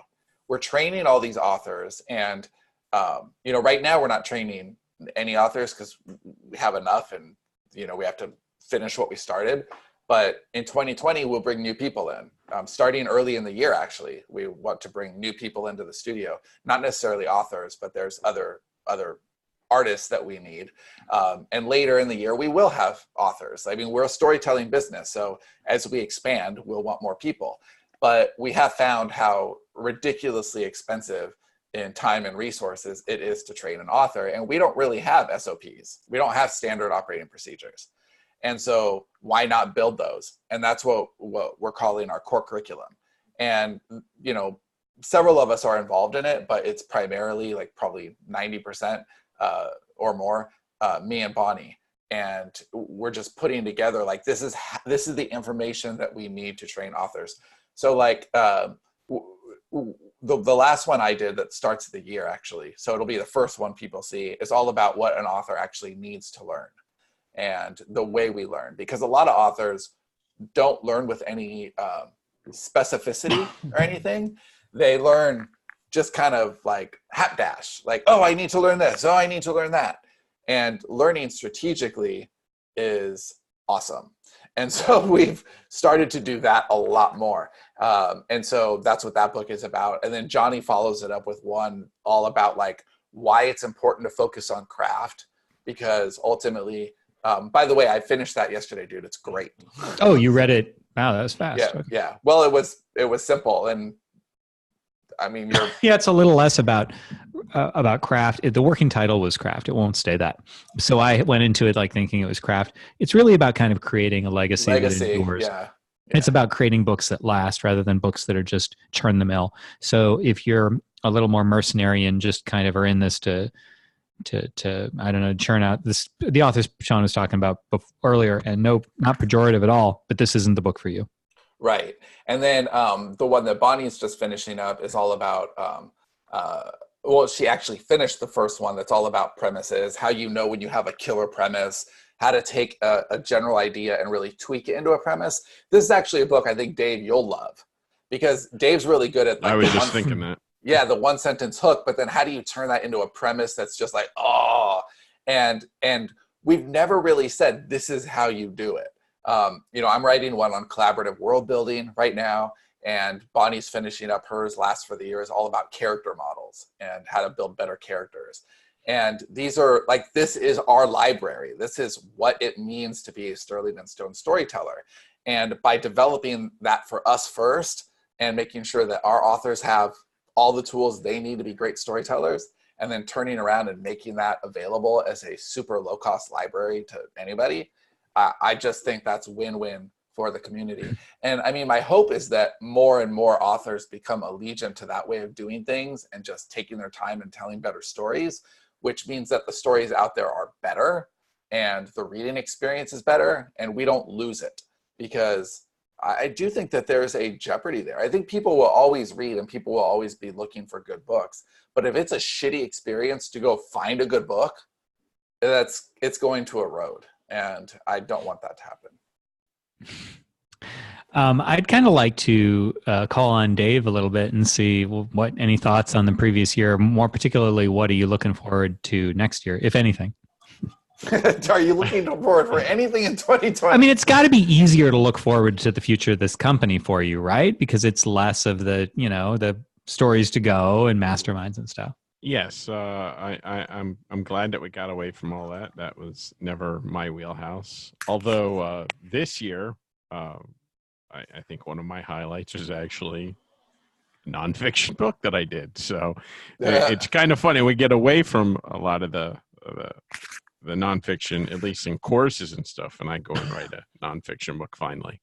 We're training all these authors, and right now we're not training any authors because we have enough, and we have to finish what we started. But in 2020, we'll bring new people in. Starting early in the year, actually, we want to bring new people into the studio. Not necessarily authors, but there's other artists that we need. And later in the year, we will have authors. I mean, we're a storytelling business, so as we expand, we'll want more people. But we have found how ridiculously expensive in time and resources it is to train an author. And we don't really have SOPs. We don't have standard operating procedures. And so why not build those? And that's what we're calling our core curriculum. And, several of us are involved in it, but it's primarily like probably 90% or more, me and Bonnie. And we're just putting together, like, this is the information that we need to train authors. So like the last one I did that starts the year, actually, so it'll be the first one people see, is all about what an author actually needs to learn and the way we learn. Because a lot of authors don't learn with any specificity or anything. They learn just kind of like hapdash, like, oh, I need to learn this, oh, I need to learn that. And learning strategically is awesome. And so we've started to do that a lot more. And so that's what that book is about. And then Johnny follows it up with one all about like why it's important to focus on craft, because ultimately, by the way, I finished that yesterday, dude. It's great. Oh, you read it? Wow, that was fast. Yeah, Okay. yeah. Well, it was simple, and I mean, yeah, it's a little less about craft. The working title was craft. It won't stay that. So I went into it like thinking it was craft. It's really about kind of creating a legacy that endures. Yeah. It's about creating books that last rather than books that are just churn the mill. So if you're a little more mercenary and just kind of are in this to I don't know, churn out this, the authors Sean was talking about earlier, and no, not pejorative at all, but this isn't the book for you. Right. And then the one that Bonnie's just finishing up is all about, well, she actually finished the first one that's all about premises, how you know when you have a killer premise, how to take a general idea and really tweak it into a premise. This is actually a book I think, Dave, you'll love, because Dave's really good at like, I was just thinking that. Yeah, the one sentence hook, but then how do you turn that into a premise that's just like, oh, and we've never really said this is how you do it. I'm writing one on collaborative world building right now, and Bonnie's finishing up hers. Last for the year is all about character models and how to build better characters. And these are like, this is our library. This is what it means to be a Sterling and Stone storyteller. And by developing that for us first and making sure that our authors have all the tools they need to be great storytellers, and then turning around and making that available as a super low-cost library to anybody, I just think that's win-win for the community. And I mean, my hope is that more and more authors become allegiant to that way of doing things and just taking their time and telling better stories, which means that the stories out there are better and the reading experience is better, and we don't lose it. Because I do think that there's a jeopardy there. I think people will always read and people will always be looking for good books. But if it's a shitty experience to go find a good book, it's going to erode. and I don't want that to happen. I'd kind of like to call on Dave a little bit and see what any thoughts on the previous year. More particularly, what are you looking forward to next year, if anything? Are you looking forward for anything in 2020? I mean, it's got to be easier to look forward to the future of this company for you, right? Because it's less of the the stories to go and masterminds and stuff. Yes, I'm glad that we got away from all that. That was never my wheelhouse. Although this year, I think one of my highlights is actually a nonfiction book that I did. So it's kind of funny. We get away from a lot of the nonfiction, at least in courses and stuff, and I go and write a nonfiction book finally.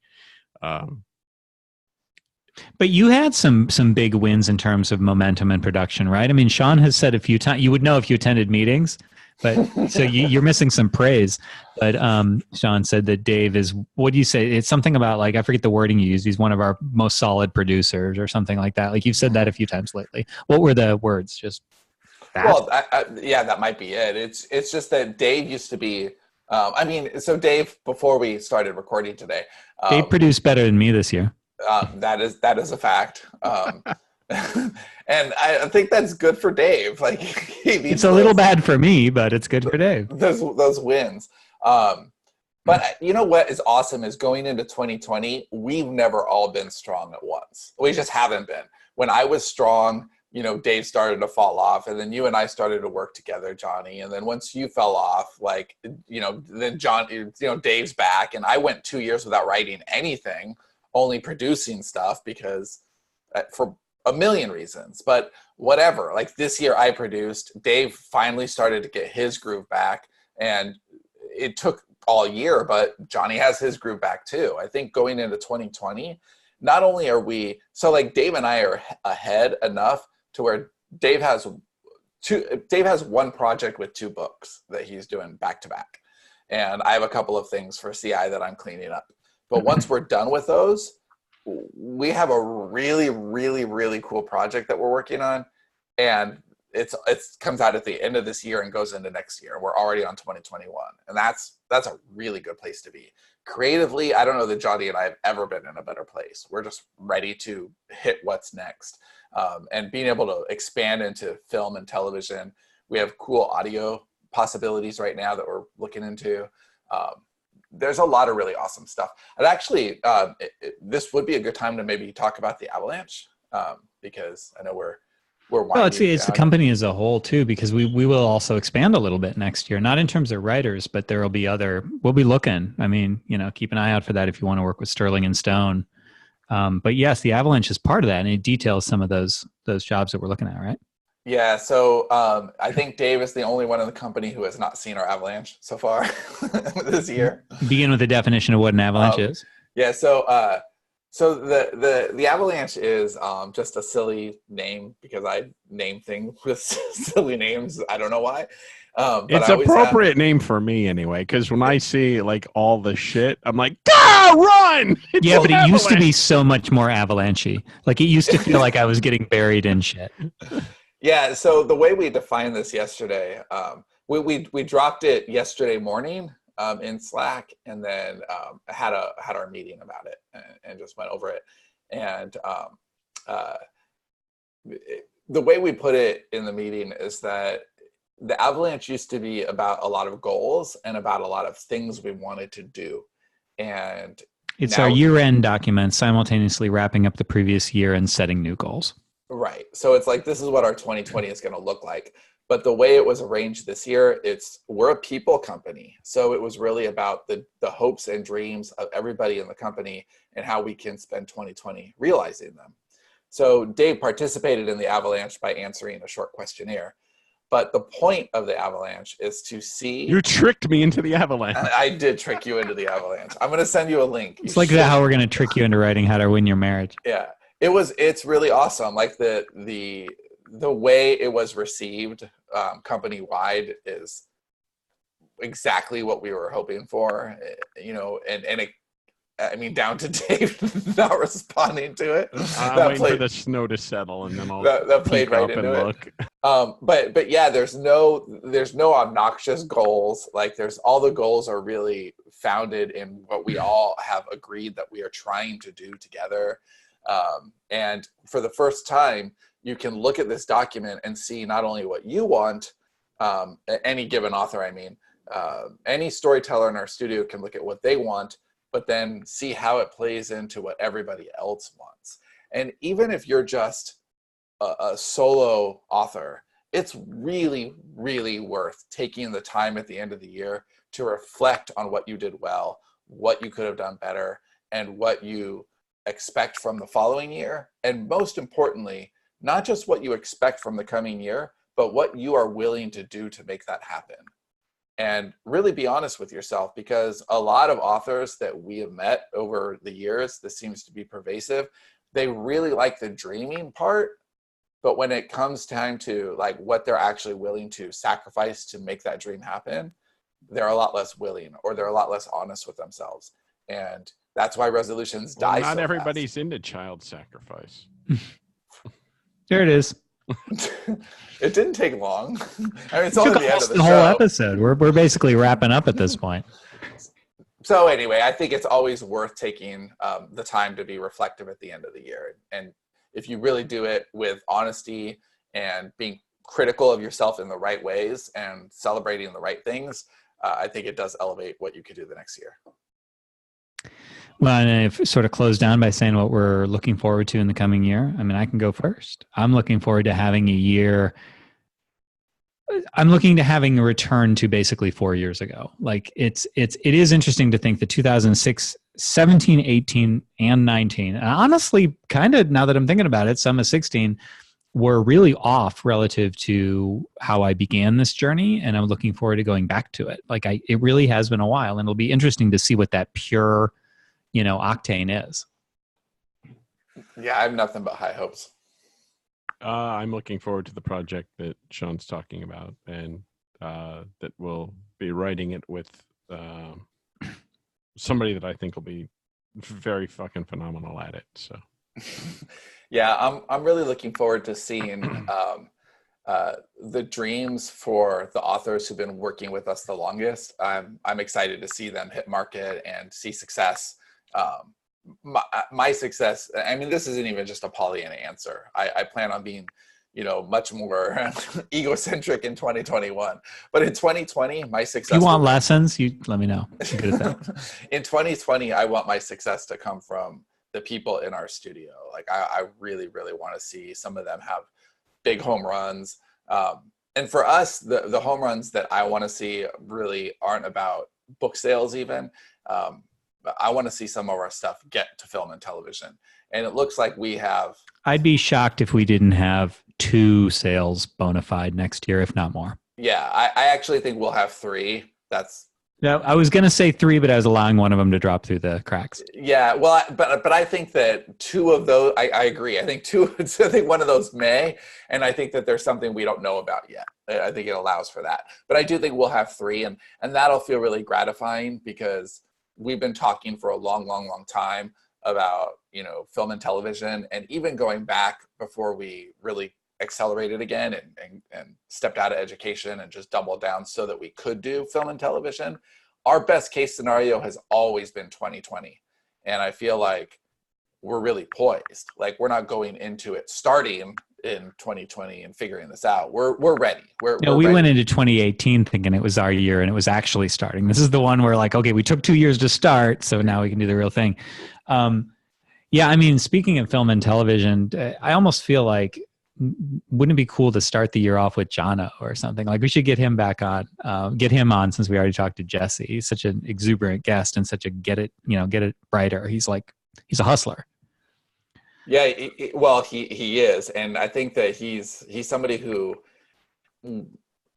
But you had some big wins in terms of momentum and production, right? I mean, Sean has said a few times, you would know if you attended meetings, but so you're missing some praise. But Sean said that Dave is, what do you say? It's something about, like, I forget the wording you used. He's one of our most solid producers or something like that. Like, you've said that a few times lately. What were the words? Just that? Well, yeah, that might be it. It's just that Dave used to be, so Dave, before we started recording today. Dave produced better than me this year. That is a fact. And I think that's good for Dave. Like, it's a little bad for me, but it's good for Dave. Those wins. But you know what is awesome is going into 2020, we've never all been strong at once. We just haven't been. When I was strong, Dave started to fall off, and then you and I started to work together, Johnny. And then once you fell off, then Dave's back, and I went 2 years without writing anything, only producing stuff because for a million reasons, but whatever. Like this year I produced, Dave finally started to get his groove back, and it took all year, but Johnny has his groove back too. I think going into 2020, not only are we, so like Dave and I are ahead enough to where Dave has one project with 2 books that he's doing back to back. And I have a couple of things for CI that I'm cleaning up. But once we're done with those, we have a really, really, really cool project that we're working on. And it comes out at the end of this year and goes into next year. We're already on 2021. And that's a really good place to be. Creatively, I don't know that Johnny and I have ever been in a better place. We're just ready to hit what's next. And being able to expand into film and television. We have cool audio possibilities right now that we're looking into. There's a lot of really awesome stuff. And actually, this would be a good time to maybe talk about the Avalanche, because I know we're well, it's the company as a whole too, because we will also expand a little bit next year, not in terms of writers, but there will be we'll be looking. I mean, keep an eye out for that if you want to work with Sterling and Stone. But yes, the Avalanche is part of that, and it details some of those jobs that we're looking at, right? Yeah, so I think Dave is the only one in the company who has not seen our Avalanche so far this year. Begin with the definition of what an Avalanche is. Yeah, so the Avalanche is just a silly name because I name things with silly names. I don't know why. But it's an appropriate name for me anyway, because when I see like all the shit, I'm like, run! Yeah, but it used to be so much more avalanche-y. Like, it used to feel like I was getting buried in shit. Yeah, so the way we defined this yesterday, we dropped it yesterday morning in Slack, and then had our meeting about it and just went over it. And the way we put it in the meeting is that the Avalanche used to be about a lot of goals and about a lot of things we wanted to do. And it's our year-end document simultaneously wrapping up the previous year and setting new goals. Right. So it's like, this is what our 2020 is going to look like. But the way it was arranged this year, we're a people company. So it was really about the hopes and dreams of everybody in the company and how we can spend 2020 realizing them. So Dave participated in the Avalanche by answering a short questionnaire. But the point of the Avalanche is to see... You tricked me into the Avalanche. I did trick you into the Avalanche. I'm going to send you a link. It's like how we're going to trick you into writing How to Win Your Marriage. Yeah. It's really awesome. Like the way it was received company wide is exactly what we were hoping for, down to Dave not responding to it. I'm waiting for the snow to settle, and then I'll that played right up into and it. look. But yeah, there's no obnoxious goals. Like all the goals are really founded in what we all have agreed that we are trying to do together. And for the first time, you can look at this document and see not only what you want, any given author, I mean, any storyteller in our studio can look at what they want, but then see how it plays into what everybody else wants. And even if you're just a solo author, it's really, really worth taking the time at the end of the year to reflect on what you did well, what you could have done better, and what you expect from the following year. And most importantly, not just what you expect from the coming year, but what you are willing to do to make that happen. And really be honest with yourself, because a lot of authors that we have met over the years, this seems to be pervasive, they really like the dreaming part, but when it comes time to like what they're actually willing to sacrifice to make that dream happen, they're a lot less willing, or they're a lot less honest with themselves. And that's why resolutions die. Not so everybody's fast. into child sacrifice. There it is. It didn't take long. I mean, it's Took only the end almost of the whole show. episode. We're basically wrapping up at this point. So anyway, I think it's always worth taking the time to be reflective at the end of the year. And if you really do it with honesty and being critical of yourself in the right ways and celebrating the right things, I think it does elevate what you could do the next year. Well, and I've sort of closed down by saying what we're looking forward to in the coming year. I mean, I can go first. I'm looking forward to having a year. I'm looking to having a return to basically 4 years ago. Like it is interesting to think that 2006, 17, 18, and 19, and honestly, kind of now that I'm thinking about it, some of 16 were really off relative to how I began this journey. And I'm looking forward to going back to it. Like it really has been a while, and it'll be interesting to see what that pure, octane is. Yeah, I have nothing but high hopes. I'm looking forward to the project that Sean's talking about, and that we'll be writing it with somebody that I think will be very fucking phenomenal at it. So, yeah, I'm really looking forward to seeing the dreams for the authors who've been working with us the longest. I'm excited to see them hit market and see success. My success, I mean, this isn't even just a Pollyanna answer. I plan on being, much more egocentric in 2021. But in 2020, my success. If you want lessons, you let me know. I'm good at that. In 2020, I want my success to come from the people in our studio. Like I really, really want to see some of them have big home runs. And for us, the home runs that I want to see really aren't about book sales even. I want to see some of our stuff get to film and television. And it looks like we have. I'd be shocked if we didn't have 2 sales bona fide next year, if not more. Yeah, I actually think we'll have 3. No, I was going to say 3, but I was allowing one of them to drop through the cracks. Yeah, well, but I think that 2 of those, I agree. I think one of those may, and I think that there's something we don't know about yet. I think it allows for that. But I do think we'll have 3, and that'll feel really gratifying, because we've been talking for a long, long, long time about, film and television, and even going back before we really accelerated again and stepped out of education and just doubled down so that we could do film and television. Our best case scenario has always been 2020. And I feel like we're really poised. Like we're not going into it starting in 2020 and figuring this out. We're ready. We went into 2018 thinking it was our year, and it was actually starting. This is the one where like, okay, we took 2 years to start, so now we can do the real thing. Yeah, I mean, speaking of film and television, I almost feel like, wouldn't it be cool to start the year off with Jono or something? Like we should get him back on, since we already talked to Jesse. He's such an exuberant guest and such a get it brighter. He's a hustler. Yeah, well, he is, and I think that he's somebody who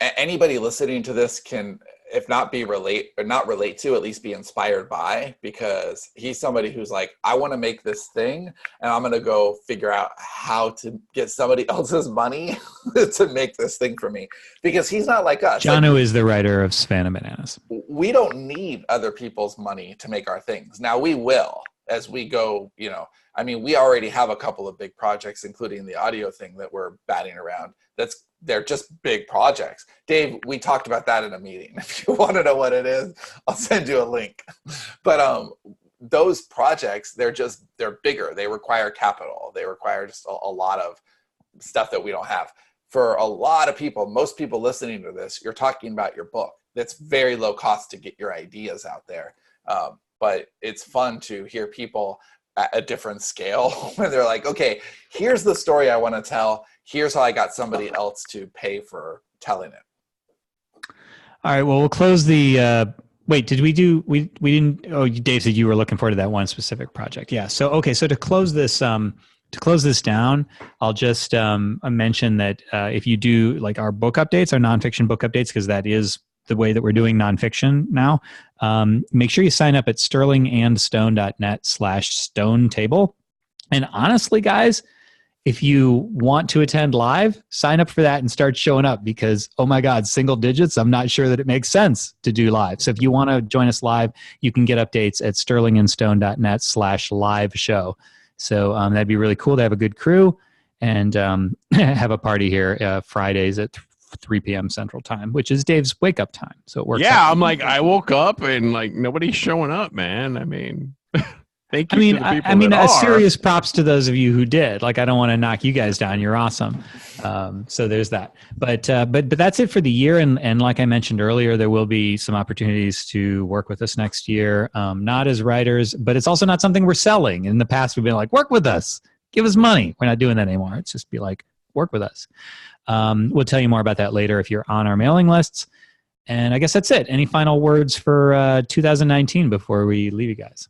anybody listening to this can, if not relate to, at least be inspired by, because he's somebody who's like, I want to make this thing, and I'm going to go figure out how to get somebody else's money to make this thing for me, because he's not like us. Jono is the writer of Savannah Bananas. We don't need other people's money to make our things. Now we will. as we go, I mean, we already have a couple of big projects, including the audio thing that we're batting around. They're just big projects. Dave, we talked about that in a meeting. If you want to know what it is, I'll send you a link. But those projects, they're bigger. They require capital. They require just a lot of stuff that we don't have. For a lot of people, most people listening to this, you're talking about your book. That's very low cost to get your ideas out there. But it's fun to hear people at a different scale when they're like, okay, here's the story I want to tell. Here's how I got somebody else to pay for telling it. All right. Well, we'll close the. Wait, did we do? We didn't. Oh, Dave said you were looking forward to that one specific project. Yeah. So okay. So to close this down, I'll just mention that if you do like our book updates, our nonfiction book updates, because that is the way that we're doing nonfiction now, make sure you sign up at sterlingandstone.net/stonetable. And honestly, guys, if you want to attend live, sign up for that and start showing up, because, oh my God, single digits, I'm not sure that it makes sense to do live. So if you want to join us live, you can get updates at sterlingandstone.net/live show. So that'd be really cool to have a good crew and have a party here Fridays at 3 p.m. Central Time, which is Dave's wake up time. So it works. Yeah, I'm like, I woke up and like nobody's showing up, man. I mean, thank you. I mean, serious props to those of you who did. Like, I don't want to knock you guys down. You're awesome. So there's that. But that's it for the year. And like I mentioned earlier, there will be some opportunities to work with us next year. Not as writers, but it's also not something we're selling. In the past, we've been like, work with us, give us money. We're not doing that anymore. It's just be like, work with us. We'll tell you more about that later if you're on our mailing lists. And I guess that's it. Any final words for 2019 before we leave you guys?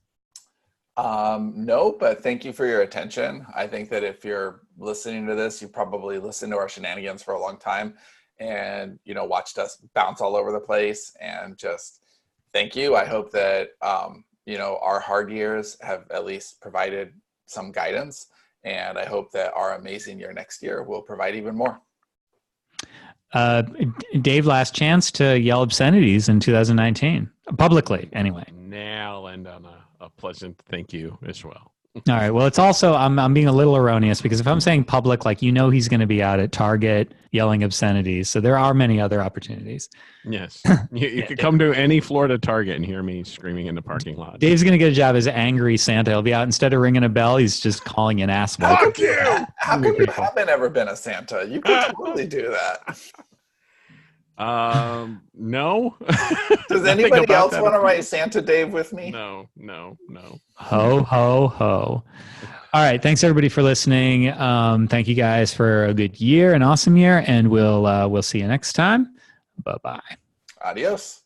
No, but thank you for your attention. I think that if you're listening to this, you probably listened to our shenanigans for a long time and, watched us bounce all over the place, and just thank you. I hope that, our hard years have at least provided some guidance, and I hope that our amazing year next year will provide even more. Dave, last chance to yell obscenities in 2019 publicly anyway. Now and on a pleasant thank you as well. All right. Well, it's also, I'm being a little erroneous, because if I'm saying public, like, he's going to be out at Target yelling obscenities. So there are many other opportunities. Yes. You could come to any Florida Target and hear me screaming in the parking lot. Dave's going to get a job as angry Santa. He'll be out, instead of ringing a bell, he's just calling an ass. Fuck you! How come you haven't ever been a Santa? You could totally do that. No. Does anybody else want to write Santa Dave with me? No. Ho, ho, ho. All right. Thanks everybody for listening. Thank you guys for a good year, an awesome year, and we'll see you next time. Bye-bye. Adios.